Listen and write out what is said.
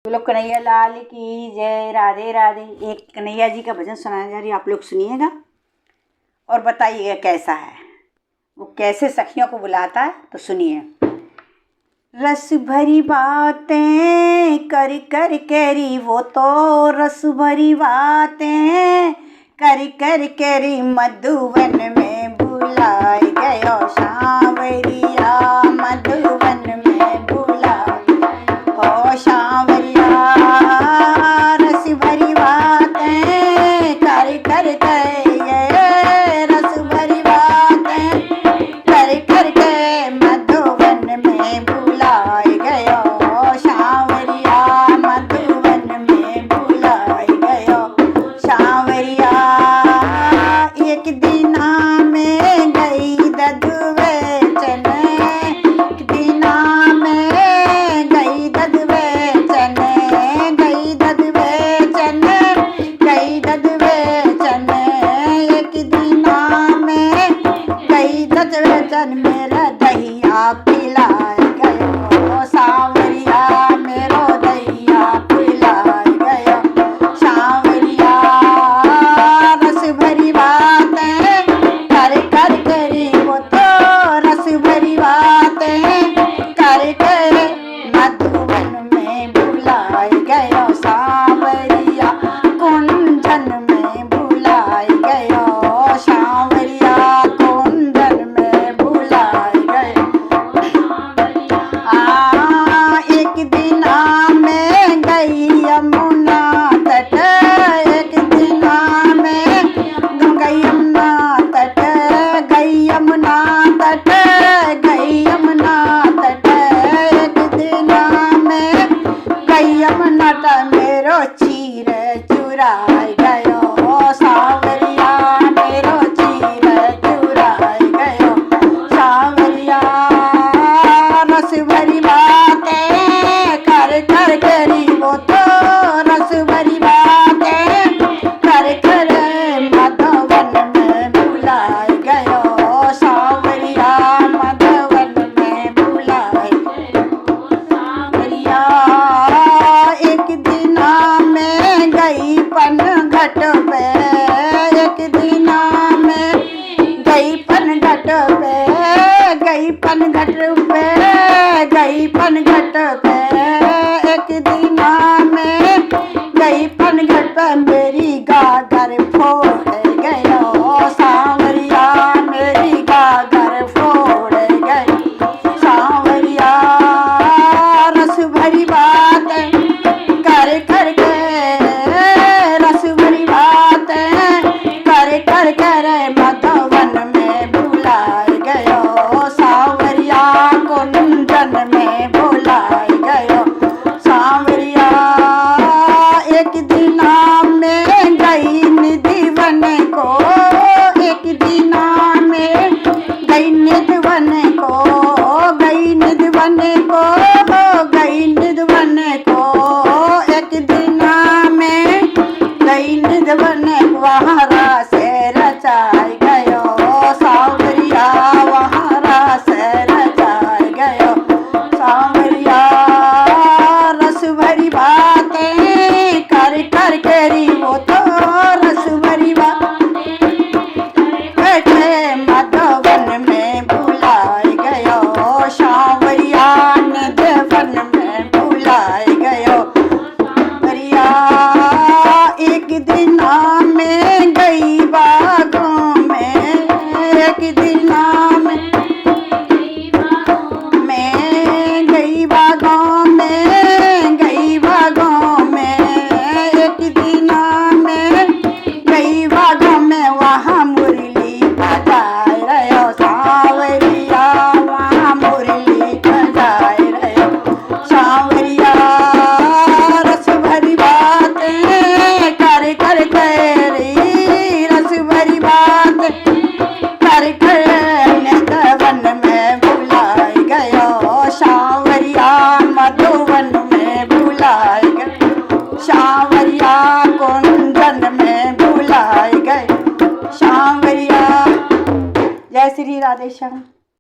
बोलो कन्हैया लाल की जय। राधे राधे। एक कन्हैया जी का भजन सुनाया जा रही है, आप लोग सुनिएगा और बताइएगा कैसा है, वो कैसे सखियों को बुलाता है। तो सुनिए। रस भरी बातें कर कर कैरी, वो तो रस भरी बातें कर कर कैरी, मधुवन में बुलाए गयो सांवरिया, मधुवन में बुलाए ओ सांवरिया। रस भरी बातें कर कर के, रस भरी बातें कर कर के, मधुवन में बुलाए गयो सांवरिया, मधुवन में बुलाए गयो सांवरिया। एक दिना में गई ददुवे चने, एक दिना में गई ददुवे चने, गई ददुवे चने, गई ददुवे चने। एक दिना में गई ददुवे चन, मेरा दहिया पिलाए गयो सांवरिया, मेरो दहिया पिलाए गयो सांवरिया। रस भरी बातें कर कर करी, वो तो रस भरी बातें कर कर, मधुवन में बुलाए गयो सांवरिया, कुंजन में बुलाए गयो सांवरिया, कुंजन में बुलाए गयो। एक दिना में गई यमुना तट, एक दिना में गई यमुना तट, गई यमुना तट, गई यमुना तट। एक दिना में गई यमुना तट, मेरो चीर चुराए गयो सांवरिया, मेरो चीर चुराए गयो सांवरिया। रस भरी बातें कर कर करी, वो तो रस भरी बातें कर कर, मधुवन में बुलाए गयो सांवरिया, मधुवन में बुलाए सांवरिया। एक दिना में गई पनघट पे, एक दिना में गई पनघट पे, गई पनघट पे, गई पनघट पे। एक दिना में गई पनघट पे, मेरी गागर फोड़ गयो सांवरिया, मेरी गागर फोड़ गई सांवरिया। रस भरी बातें कर कर के, रस भरी बातें कर कर कर, मधुवन में बुलाए गयो सांवरिया, कुंजन में बुलाए गयो सांवरिया। एक दिना में गई निधिवन को, एक दिना में गई निधिवन को, गई निधिवन को, गई निधिवन को। एक दिना में गई निधिवन, वहाँ से रचाए गयो सांवरिया, वहाँ से रचाए गयो सांवरिया। रस भरी बातें कर कर करी, वो तो रस भरी बातें बैठे, मधुवन में बुलाए गयो सांवरिया, निधिवन में बुलाए गयो सांवरिया। एक दिना में गई बागों में, एक दिना में गई बागों में, गई बागों में। एक दिना में गई बागों में, वहाँ मुरली बजाए रहो सांवरिया, वहाँ मुरली बजाए रहो सांवरिया। रस भरी बातें कर कर करी, रस भरी बातें कर कर, मधुवन में बुलाए गयो सांवरिया, मधुवन में बुलाए गयो सांवरिया, कुंजन में बुलाए गए सांवरिया। जय श्री राधे श्याम।